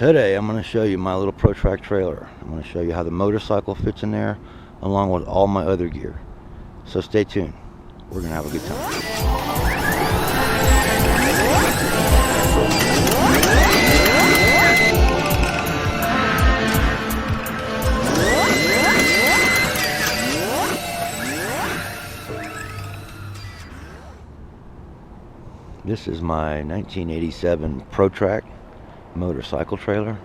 Today I'm going to show you my little Pro-Trac trailer. I'm going to show you how the motorcycle fits in there along with all my other gear. So stay tuned. We're going to have a good time. This is my 1987 Pro-Trac motorcycle trailer.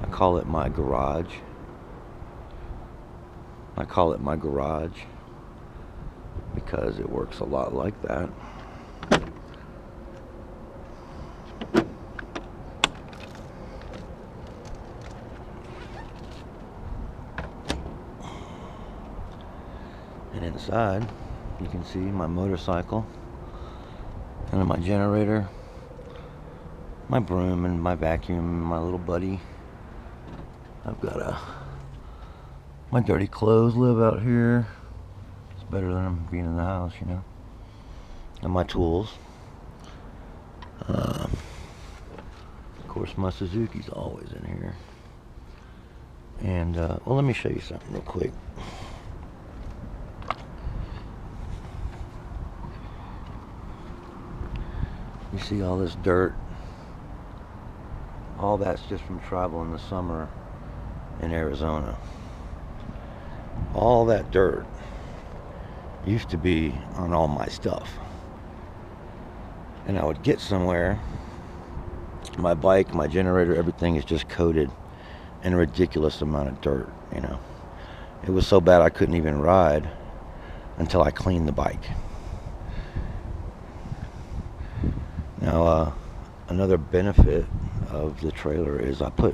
I call it my garage. I call it my garage because it works a lot like that. And inside you can see my motorcycle and my generator, my broom and my vacuum, and my little buddy. I've got my dirty clothes live out here. It's better than being in the house, you know. And my tools. Of course, my Suzuki's always in here. And well, let me show you something real quick. You see all this dirt? All that's just from travel in the summer in Arizona. All that dirt used to be on all my stuff. And I would get somewhere, my bike, my generator, everything is just coated in a ridiculous amount of dirt, you know. It was so bad I couldn't even ride until I cleaned the bike. Now, another benefit of the trailer is I put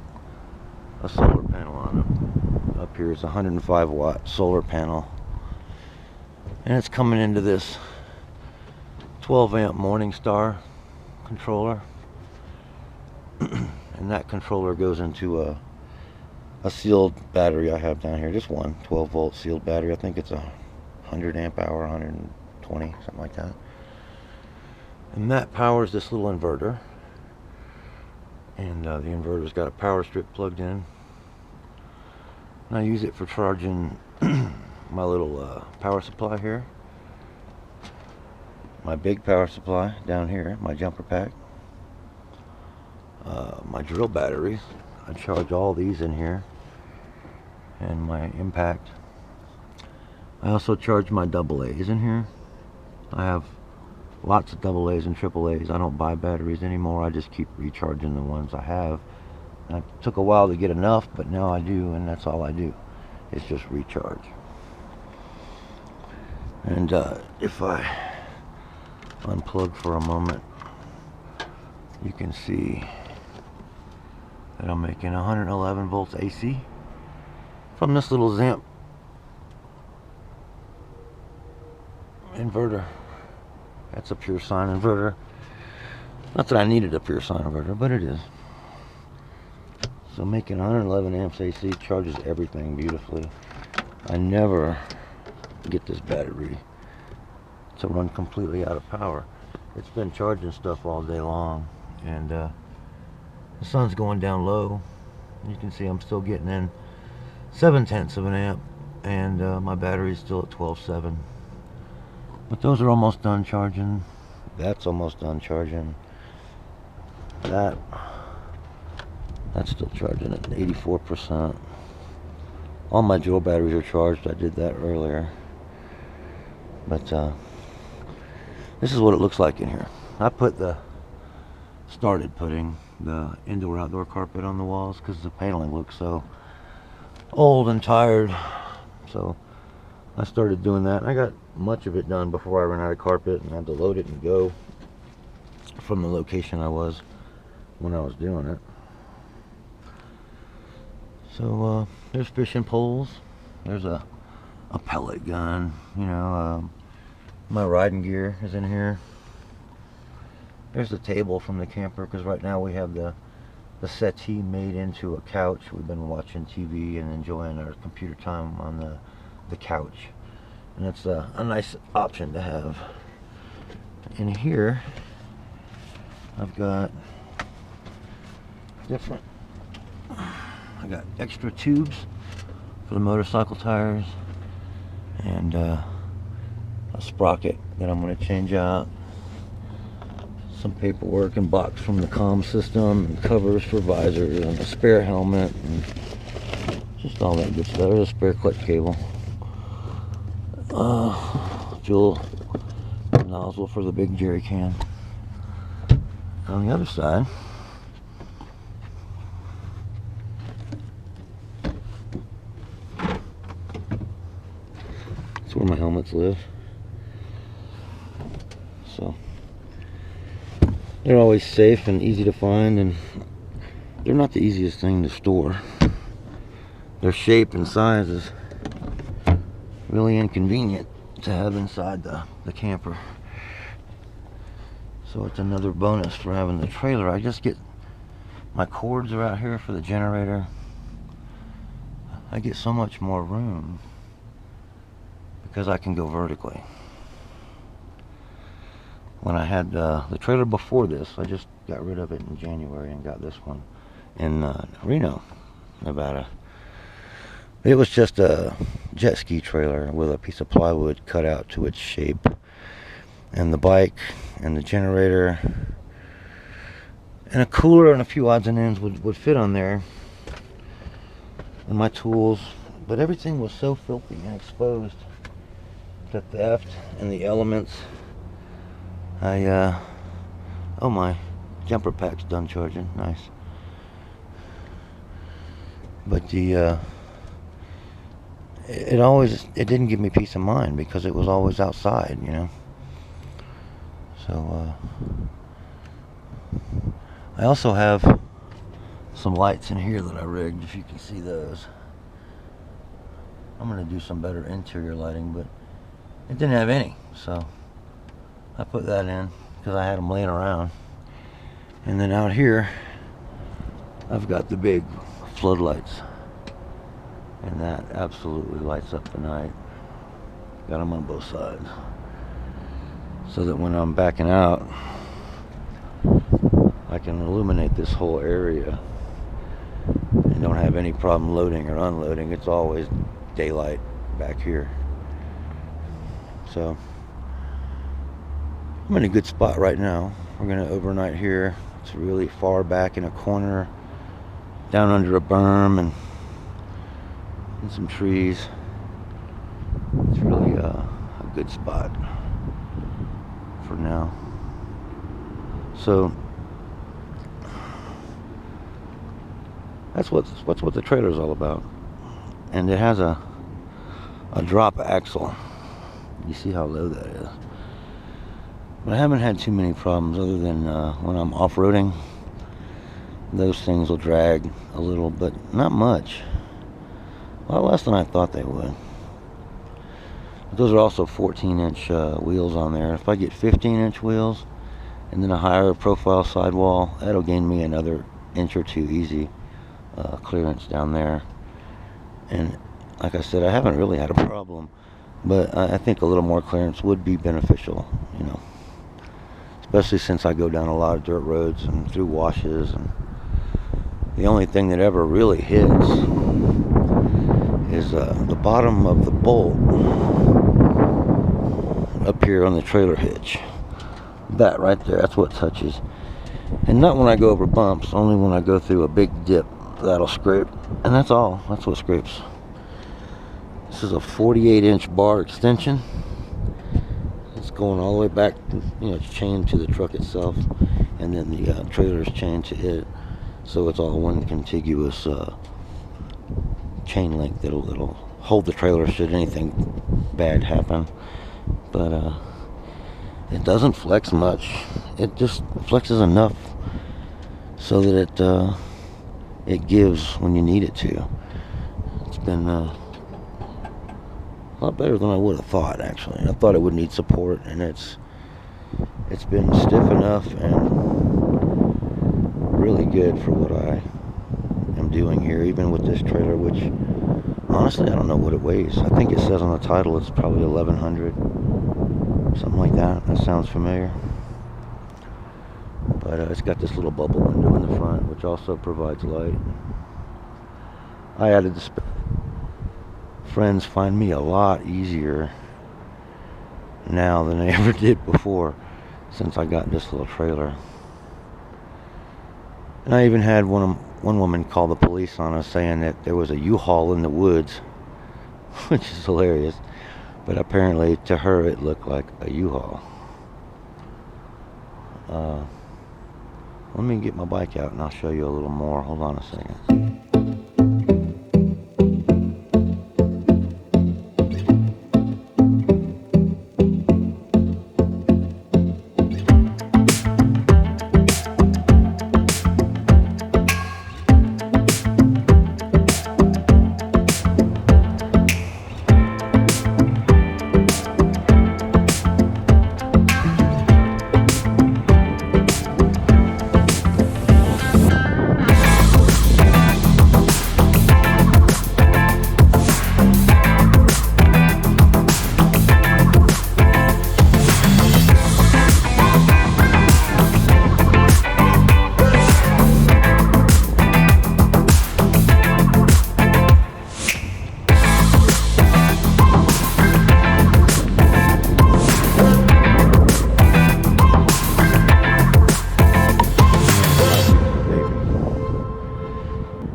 a solar panel on it. Up here is a 105 watt solar panel, and it's coming into this 12 amp Morningstar controller. And that controller goes into a sealed battery I have down here, just one 12 volt sealed battery. I think it's a 100 amp hour, 120, something like that. And that powers this little inverter. And the inverter's got a power strip plugged in. And I use it for charging my little power supply here. My big power supply down here, my jumper pack. My drill batteries. I charge all these in here. And my impact. I also charge my AA's in here. I have lots of AA's and AAA's. I don't buy batteries anymore. I just keep recharging the ones I have. And it took a while to get enough, but now I do, and that's all I do. It's just recharge. And if I unplug for a moment, you can see that I'm making 111 volts AC from this little Zamp inverter. That's a pure sine inverter. Not that I needed a pure sine inverter, but it is. So making 111 amps AC charges everything beautifully. I never get this battery to run completely out of power. It's been charging stuff all day long, and the sun's going down low. You can see I'm still getting in 0.7 of an amp, and my battery's still at 12.7. But those are almost done charging. That's almost done charging. That's still charging at 84%. All my drill batteries are charged. I did that earlier. But this is what it looks like in here. I started putting the indoor-outdoor carpet on the walls because the paneling looks so old and tired. So I started doing that. I got much of it done before I ran out of carpet and had to load it and go from the location I was when I was doing it. So there's fishing poles. There's a pellet gun. You know, my riding gear is in here. There's the table from the camper, because right now we have the settee made into a couch. We've been watching TV and enjoying our computer time on the couch, and it's a nice option to have. In here I've got different. I got extra tubes for the motorcycle tires, and a sprocket that I'm going to change out. Some paperwork and box from the comm system, and covers for visors, and a spare helmet, and just all that good stuff. There's a spare clutch cable. Fuel nozzle for the big jerry can. On the other side, that's where my helmets live. So they're always safe and easy to find, and they're not the easiest thing to store. Their shape and size is really inconvenient to have inside the camper. So it's another bonus for having the trailer. I just get, my cords are out here for the generator. I get so much more room because I can go vertically. When I had the trailer before this, I just got rid of it in January and got this one in Reno, Nevada. It was just a jet ski trailer with a piece of plywood cut out to its shape. And the bike and the generator and a cooler and a few odds and ends would fit on there. And my tools. But everything was so filthy and exposed to theft and the elements. Oh, my jumper pack's done charging. Nice. But it didn't give me peace of mind because it was always outside, you know. So I also have some lights in here that I rigged, if you can see those. I'm going to do some better interior lighting, but it didn't have any, so I put that in because I had them laying around. And then out here I've got the big floodlights, and that absolutely lights up the night. Got them on both sides, so that when I'm backing out, I can illuminate this whole area and don't have any problem loading or unloading. It's always daylight back here. So I'm in a good spot right now. We're gonna overnight here. It's really far back in a corner, down under a berm and some trees. It's really a good spot for now. So that's what the trailer's all about. And it has a drop axle. You see how low that is. But I haven't had too many problems other than when I'm off-roading. Those things will drag a little, but not much. A lot less than I thought they would. But those are also 14-inch wheels on there. If I get 15-inch wheels and then a higher profile sidewall, that'll gain me another inch or two easy clearance down there. And like I said, I haven't really had a problem, but I think a little more clearance would be beneficial, you know. Especially since I go down a lot of dirt roads and through washes, and the only thing that ever really hits is the bottom of the bolt up here on the trailer hitch. That right there, that's what touches. And not when I go over bumps, only when I go through a big dip, that'll scrape. And that's all, that's what scrapes. This is a 48-inch bar extension. It's going all the way back, you know, it's chained to the truck itself, and then the trailer is chained to it. So it's all one contiguous chain link that'll hold the trailer should anything bad happen. But it doesn't flex much. It just flexes enough so that it gives when you need it to. It's been a lot better than I would have thought, actually. I thought it would need support, and it's been stiff enough and really good for what I am doing here, even with this trailer, which honestly I don't know what it weighs. I think it says on the title it's probably 1,100, something like that. That sounds familiar. But But it's got this little bubble window in the front, which also provides light. I added the friends find me a lot easier now than they ever did before, since I got this little trailer. And I even had one woman call the police on us saying that there was a U-Haul in the woods, which is hilarious. But apparently to her it looked like a U-Haul. Let me get my bike out and I'll show you a little more. Hold on a second.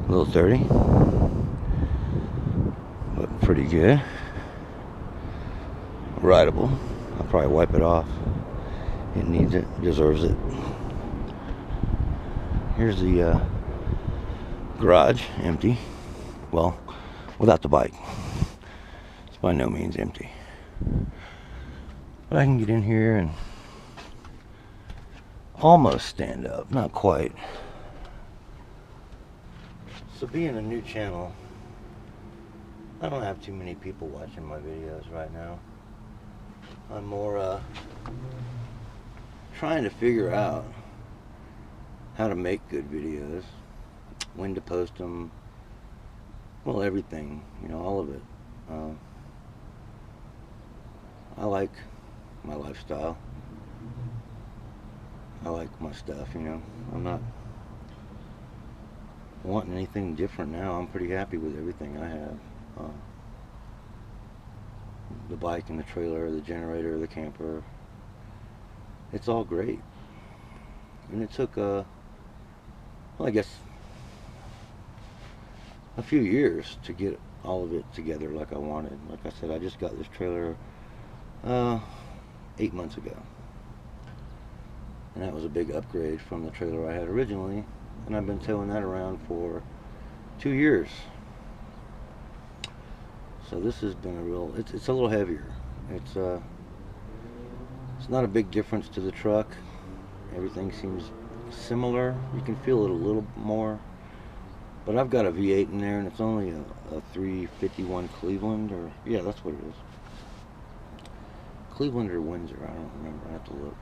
A little dirty, but pretty good. Rideable. I'll probably wipe it off. It needs it, deserves it. Here's the garage, empty. Well, without the bike. It's by no means empty. But I can get in here and almost stand up, not quite. So being a new channel, I don't have too many people watching my videos right now. I'm more trying to figure out how to make good videos, when to post them, well, everything, you know, all of it. I like my lifestyle. I like my stuff, you know. I'm not wanting anything different now. I'm pretty happy with everything I have. The bike and the trailer, the generator, the camper. It's all great. And it took, well, I guess a few years to get all of it together like I wanted. Like I said, I just got this trailer 8 months ago. And that was a big upgrade from the trailer I had originally. And I've been towing that around for 2 years. So this has been a real, it's a little heavier. It's not a big difference to the truck. Everything seems similar. You can feel it a little more. But I've got a V8 in there and it's only a 351 Cleveland, or, yeah, that's what it is. Cleveland or Windsor, I don't remember, I have to look.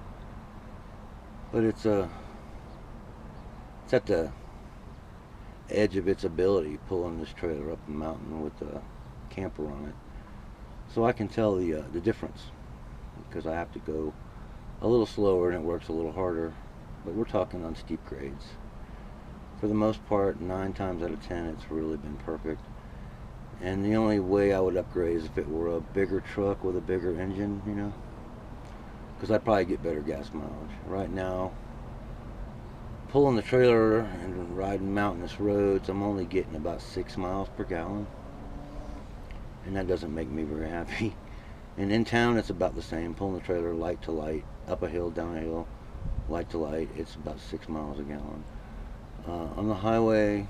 But it's at the edge of its ability, pulling this trailer up the mountain with the camper on it. So I can tell the difference, because I have to go a little slower and it works a little harder. But we're talking on steep grades. For the most part, 9 times out of 10, it's really been perfect. And the only way I would upgrade is if it were a bigger truck with a bigger engine, you know, because I'd probably get better gas mileage. Right now, pulling the trailer and riding mountainous roads, I'm only getting about 6 miles per gallon. And that doesn't make me very happy. And in town, it's about the same. Pulling the trailer light to light, up a hill, down a hill, light to light, it's about 6 miles a gallon. On the highway,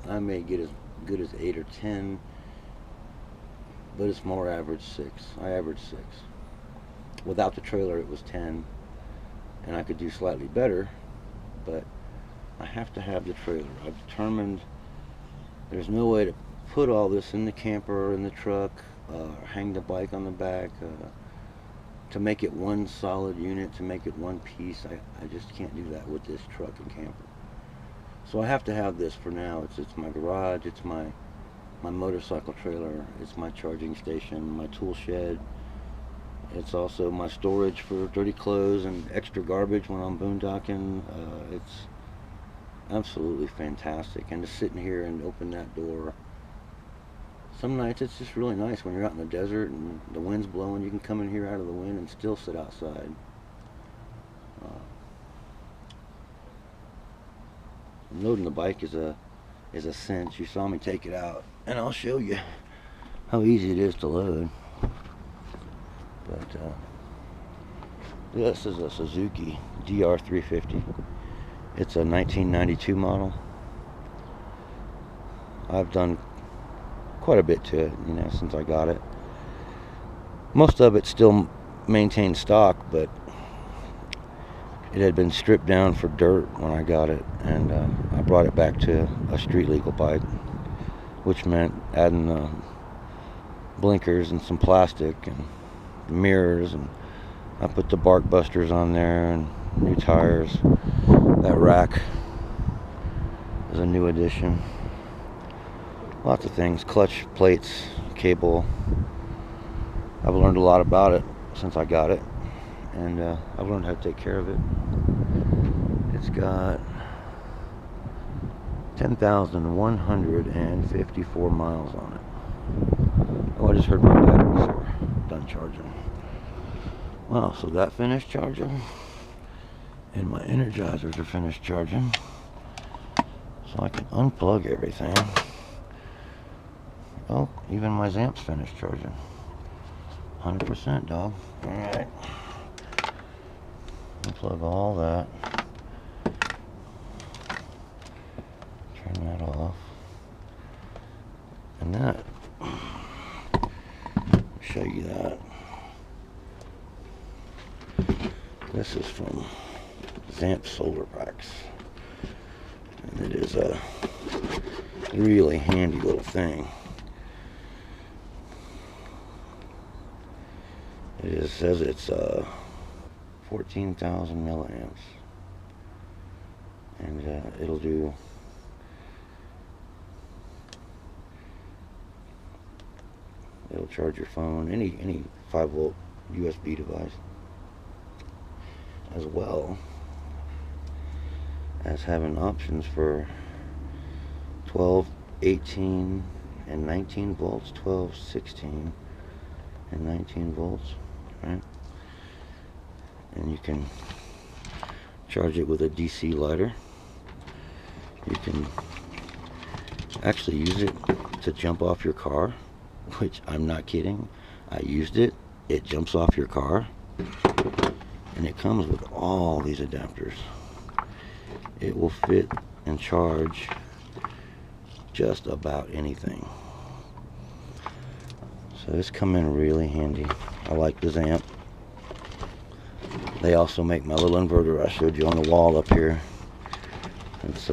I may get as good as 8 or 10, but it's more average 6. I average 6. Without the trailer, it was 10, and I could do slightly better, but I have to have the trailer. I've determined there's no way to put all this in the camper or in the truck, hang the bike on the back, to make it one solid unit, to make it one piece. I just can't do that with this truck and camper. So I have to have this for now. It's my garage, it's my motorcycle trailer, it's my charging station, my tool shed It's also my storage for dirty clothes and extra garbage when I'm boondocking. It's absolutely fantastic. And just sitting here and open that door, some nights it's just really nice when you're out in the desert and the wind's blowing. You can come in here out of the wind and still sit outside. Loading the bike is a cinch. You saw me take it out, and I'll show you how easy it is to load. But this is a Suzuki DR350. It's a 1992 model. I've done quite a bit to it, you know, since I got it. Most of it still maintains stock, but it had been stripped down for dirt when I got it, and I brought it back to a street legal bike, which meant adding blinkers and some plastic and mirrors, and I put the bark busters on there and new tires. That rack is a new addition. Lots of things, clutch plates, cable. I've learned a lot about it since I got it, and I've learned how to take care of it. It's got 10,154 miles on it. Oh, I just heard my batteries are done charging. Wow, so that finished charging, and my energizers are finished charging, so I can unplug everything. Oh, even my Zamp's finished charging. 100%, dog. Alright. Unplug all that. Turn that off. And that, show you that. This is from Zamp Solar Box. And it is a really handy little thing. It says it's 14,000 milliamps, and it'll charge your phone, any 5-volt USB device, as well as having options for 12, 18, and 19 volts, 12, 16, and 19 volts. Right? And you can charge it with a DC lighter. You can actually use it to jump off your car, which I'm not kidding. I used it. It jumps off your car, and it comes with all these adapters. It will fit and charge just about anything. So this come in really handy. I like the Zamp. They also make my little inverter I showed you on the wall up here. It's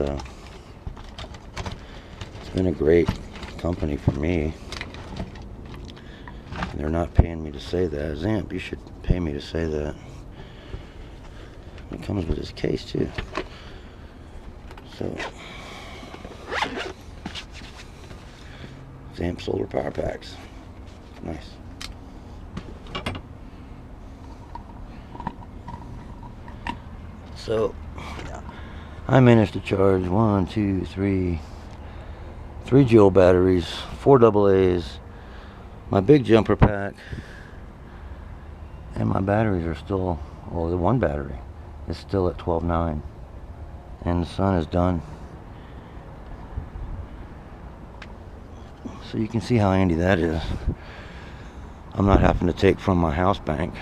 been a great company for me. They're not paying me to say that. Zamp, you should pay me to say that. It comes with this case too. So, Zamp Solar Power Packs. Nice. So, I managed to charge 3 Joule batteries, 4 AA's, my big jumper pack, and my batteries are still, well, the one battery is still at 12.9, and the sun is done. So you can see how handy that is. I'm not having to take from my house bank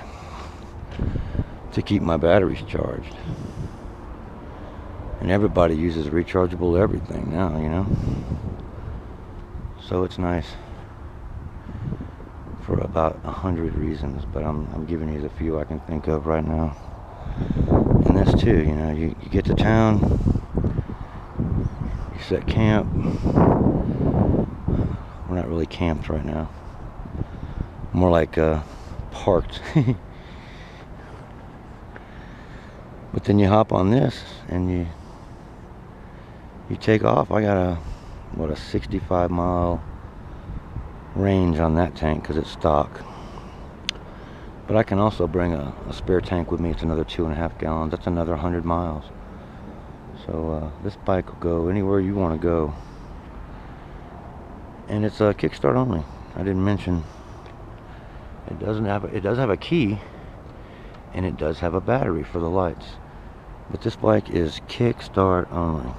to keep my batteries charged. And everybody uses rechargeable everything now, you know. So it's nice for about 100 reasons, but I'm giving you the few I can think of right now. And this too, you know, you get to town, you set camp. We're not really camped right now. More like parked. But then you hop on this and you take off. I got a 65-mile range on that tank because it's stock. But I can also bring a spare tank with me. It's another 2.5 gallons. That's another 100 miles. So this bike will go anywhere you want to go. And it's a kickstart only. I didn't mention it does have a key, and it does have a battery for the lights. But this bike is kickstart only.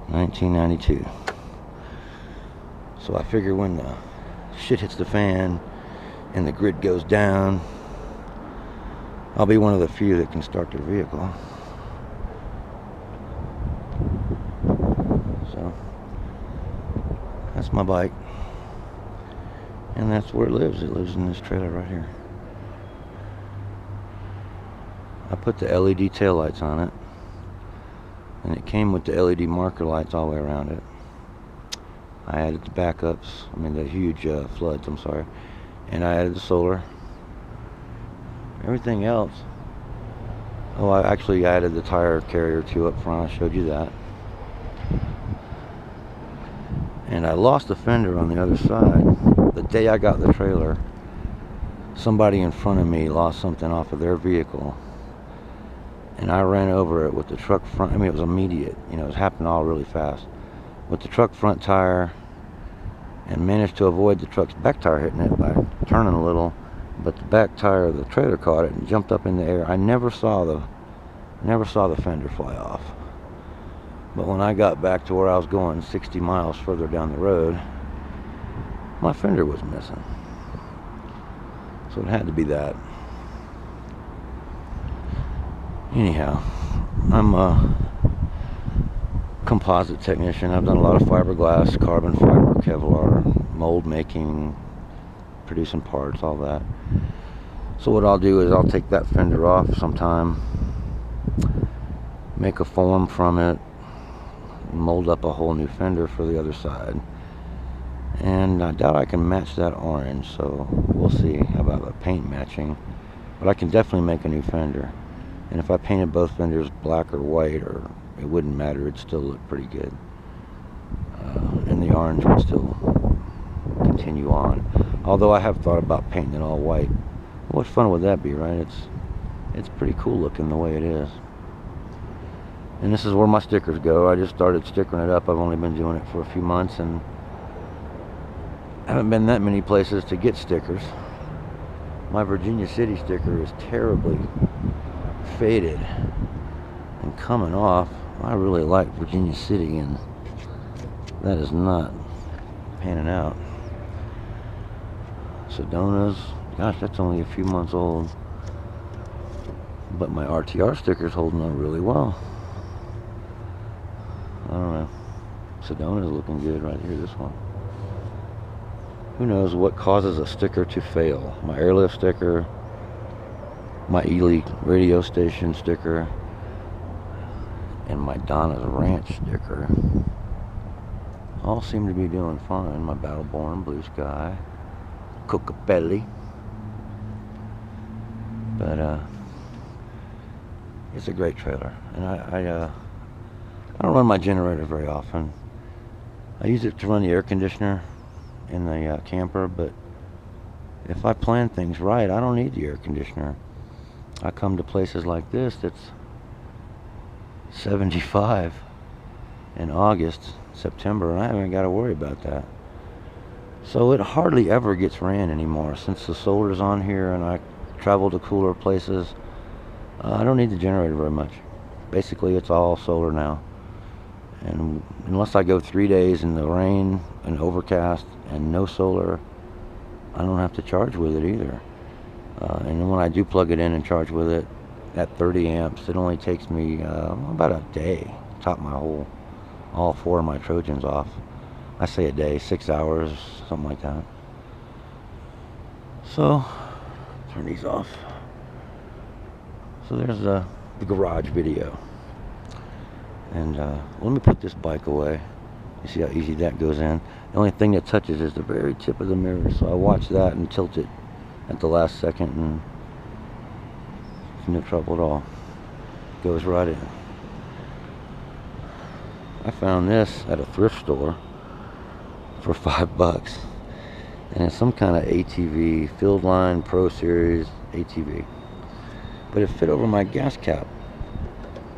1992. So I figure when the shit hits the fan and the grid goes down, I'll be one of the few that can start their vehicle. So that's my bike, and that's where it lives. It lives in this trailer right here. I put the LED tail lights on it, and it came with the LED marker lights all the way around it. I added the backups, the huge floods, I'm sorry, and I added the solar. Everything else, oh, I actually added the tire carrier too up front. I showed you that. And I lost a fender on the other side. The day I got the trailer, somebody in front of me lost something off of their vehicle, and I ran over it with the truck front. It was immediate, it was happening all really fast, with the truck front tire, and managed to avoid the truck's back tire hitting it by turning a little, but the back tire of the trailer caught it and jumped up in the air. I never saw the fender fly off. But when I got back to where I was going, 60 miles further down the road, my fender was missing. So it had to be that. Anyhow, I'm a composite technician. I've done a lot of fiberglass, carbon fiber, Kevlar, mold making, producing parts, all that. So what I'll do is I'll take that fender off sometime, make a form from it, mold up a whole new fender for the other side. And I doubt I can match that orange, so we'll see about the paint matching. But I can definitely make a new fender. And if I painted both fenders black or white, or it wouldn't matter, it'd still look pretty good. And the orange would still continue on. Although I have thought about painting it all white. What fun would that be, right? It's pretty cool looking the way it is. And this is where my stickers go. I just started stickering it up. I've only been doing it for a few months, and haven't been that many places to get stickers. My Virginia City sticker is terribly faded and coming off. I really like Virginia City, and that is not panning out. Sedona's, gosh, that's only a few months old, but my RTR sticker's holding on really well. I don't know. Sedona's looking good right here, this one. Who knows what causes a sticker to fail? My airlift sticker, my Ely radio station sticker, and my Donna's Ranch sticker all seem to be doing fine. My Battleborn, Blue Sky, Cocapelli. But it's a great trailer, and I don't run my generator very often. I use it to run the air conditioner in the camper, but if I plan things right, I don't need the air conditioner. I come to places like this that's 75 in August, September, and I haven't got to worry about that. So it hardly ever gets ran anymore since the solar's on here and I travel to cooler places. I don't need the generator very much. Basically, it's all solar now. And unless I go 3 days in the rain and overcast and no solar, I don't have to charge with it either. And then when I do plug it in and charge with it at 30 amps, it only takes me about a day to top all 4 of my Trojans off. I say a day, 6 hours, something like that. So, turn these off. So there's the garage video. And let me put this bike away. You see how easy that goes in? The only thing that touches is the very tip of the mirror. So I watch that and tilt it at the last second, and it's no trouble at all. Goes right in. I found this at a thrift store for $5. and it's some kind of ATV, Field Line Pro Series ATV. But it fit over my gas cap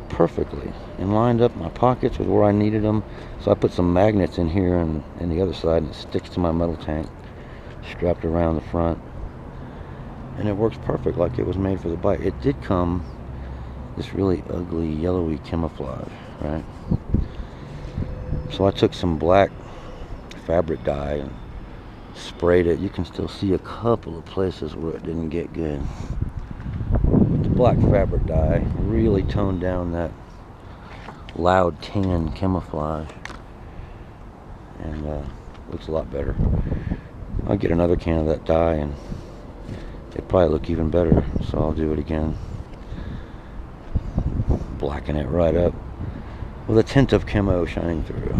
perfectly and lined up my pockets with where I needed them. So I put some magnets in here and the other side, and it sticks to my metal tank, strapped around the front, and it works perfect like it was made for the bike. It did come this really ugly yellowy camouflage, right? So I took some black fabric dye and sprayed it. You can still see a couple of places where it didn't get good. The black fabric dye really toned down that loud tan camouflage, and looks a lot better. I'll get another can of that dye and it'd probably look even better, so I'll do it again. Blacken it right up with a tint of camo shining through.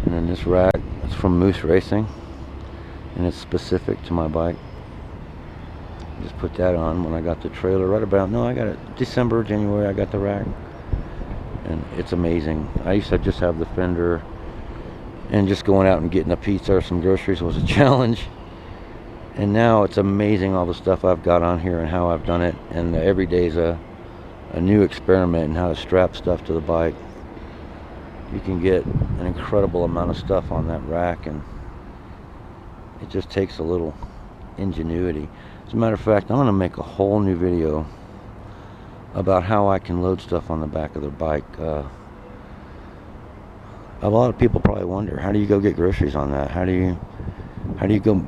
And then this rack, it's from Moose Racing, and it's specific to my bike. Just put that on when I got the trailer right about, no, I got it December, January, I got the rack. And it's amazing. I used to just have the fender, and just going out and getting a pizza or some groceries was a challenge. And now it's amazing all the stuff I've got on here and how I've done it. And every day's a new experiment in how to strap stuff to the bike. You can get an incredible amount of stuff on that rack, and it just takes a little ingenuity. As a matter of fact, I'm going to make a whole new video about how I can load stuff on the back of their bike. A lot of people probably wonder, how do you go get groceries on that? How do you go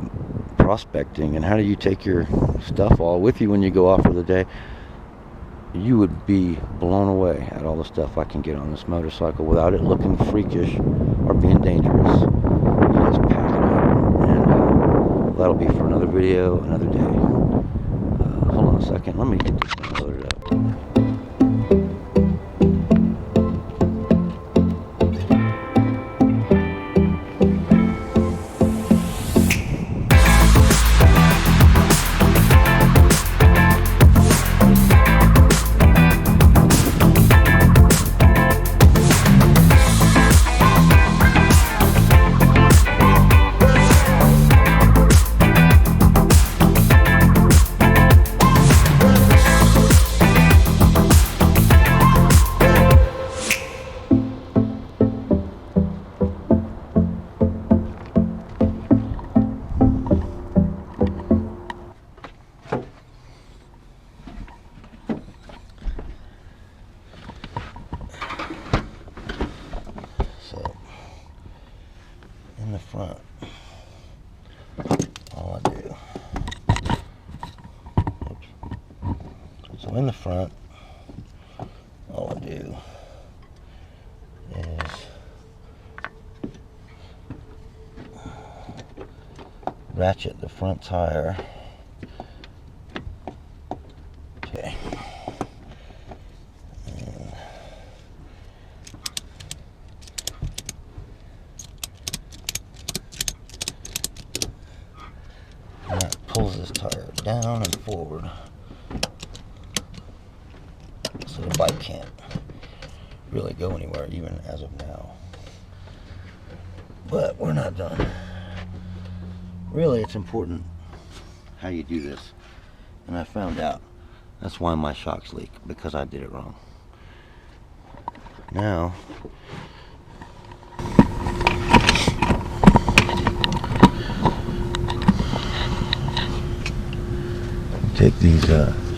prospecting, and how do you take your stuff all with you when you go off for the day? You would be blown away at all the stuff I can get on this motorcycle without it looking freakish or being dangerous. You just pack it up, and that'll be for another video, another day. Hold on a second, let me get this thing loaded up. In the front, all I do, so in the front, all I do is ratchet the front tire. Okay. Pulls this tire down and forward so the bike can't really go anywhere, even as of now. But we're not done. Really, it's important how you do this, and I found out that's why my shocks leak, because I did it wrong. Now take these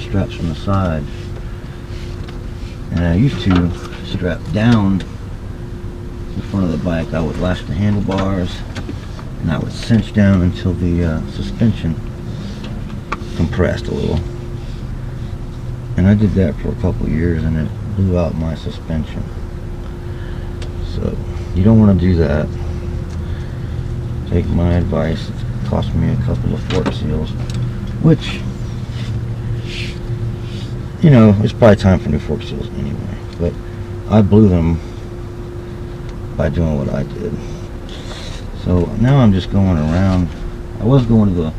straps from the side, and I used to strap down the front of the bike. I would lash the handlebars, and I would cinch down until the suspension compressed a little. And I did that for a couple of years, and it blew out my suspension. So you don't want to do that. Take my advice. It cost me a couple of fork seals, which, you know, it's probably time for new fork seals anyway, but I blew them by doing what I did. So now I'm just going around. I was going to the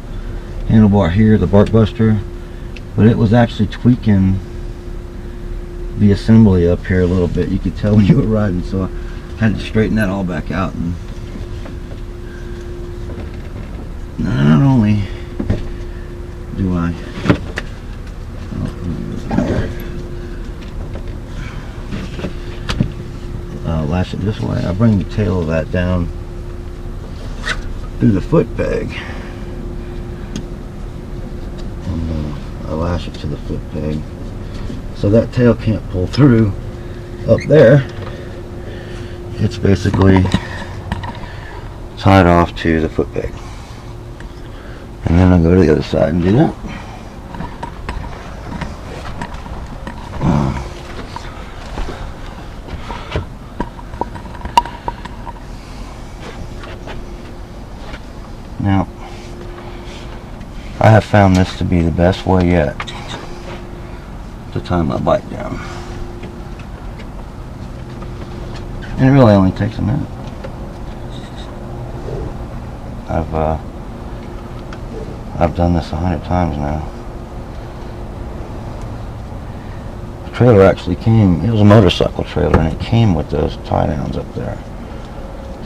handlebar here, the bark buster, but it was actually tweaking the assembly up here a little bit. You could tell when you were riding, so I had to straighten that all back out and I lash it this way. I bring the tail of that down through the foot peg, and I lash it to the foot peg so that tail can't pull through up there. It's basically tied off to the foot peg, and then I go to the other side and do that. Now, I have found this to be the best way yet to tie my bike down. And it really only takes a minute. I've done this 100 times now. The trailer actually came, it was a motorcycle trailer, and it came with those tie downs up there.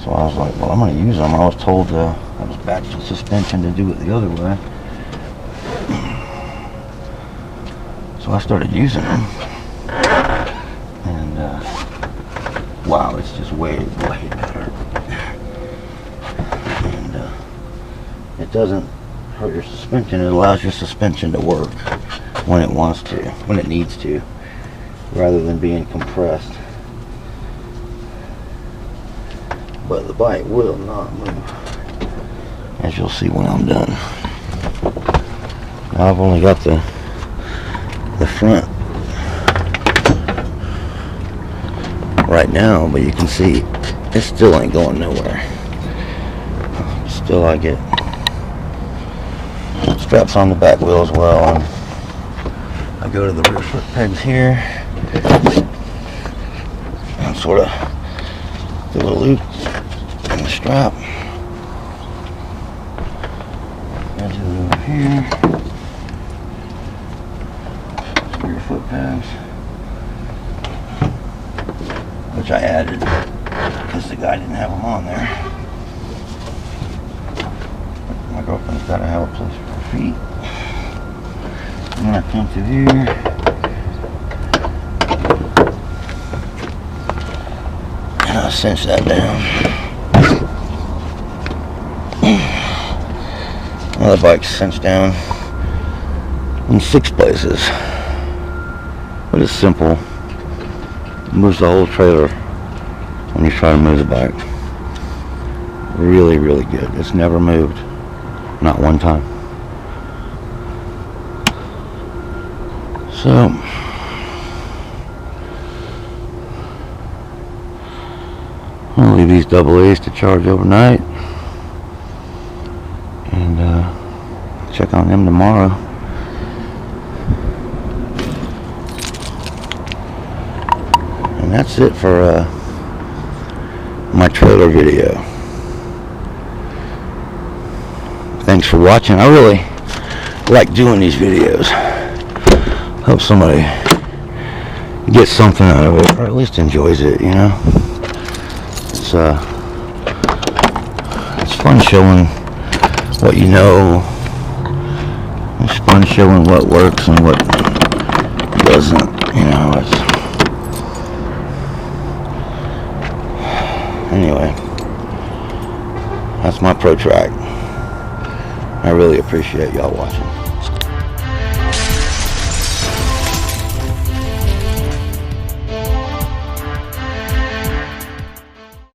So I was like, well, I'm going to use them. I was told I was batched with suspension to do it the other way. So I started using them. And wow, it's just way better. And it doesn't hurt your suspension. It allows your suspension to work when it wants to, when it needs to, rather than being compressed. But the bike will not move, as you'll see when I'm done. Now I've only got the front right now, but you can see it still ain't going nowhere. Still I get straps on the back wheel as well, and I go to the rear foot pegs here and sort of do a loop in the strap. I do it over here. Rear foot pegs, which I added because the guy didn't have them on there. My girlfriend's got to have a place for her feet. And then I come through here. And I cinch that down. Well, the bike's cinched down in 6 places. But it's simple. It moves the whole trailer when you try to move the bike. Really, really good. It's never moved. Not one time. So, I'll leave these AA's to charge overnight, and check on them tomorrow. And that's it for my trailer video. Thanks for watching. I really like doing these videos. Hope somebody gets something out of it, or at least enjoys it, you know. It's fun showing what you know. It's fun showing what works and what doesn't, you know. Anyway, that's my Pro-Trac. I really appreciate y'all watching.